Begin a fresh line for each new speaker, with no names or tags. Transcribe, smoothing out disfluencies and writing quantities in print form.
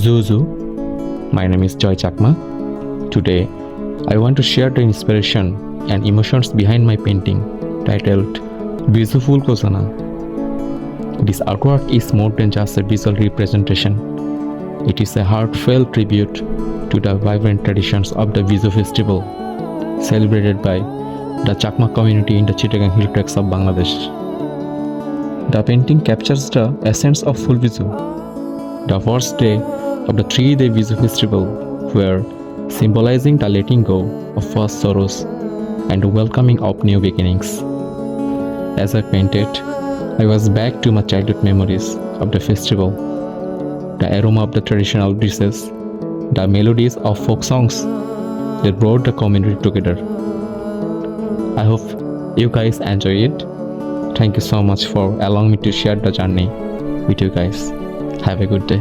Zuzu. My name is Joy Chakma. Today, I want to share the inspiration and emotions behind my painting titled Bizu Ful Bizu. This artwork is more than just a visual representation. It is a heartfelt tribute to the vibrant traditions of the Bizu festival, celebrated by the Chakma community in the Chittagong hill tracts of Bangladesh. The painting captures the essence of Ful Bizu, the first day of the 3-day Bizu festival, where symbolizing the letting go of past sorrows and the welcoming of new beginnings. As I painted, I was back to my childhood memories of the festival, the aroma of the traditional dishes, the melodies of folk songs that brought the community together. I hope you guys enjoy it. Thank you so much for allowing me to share the journey with you guys. Have a good day.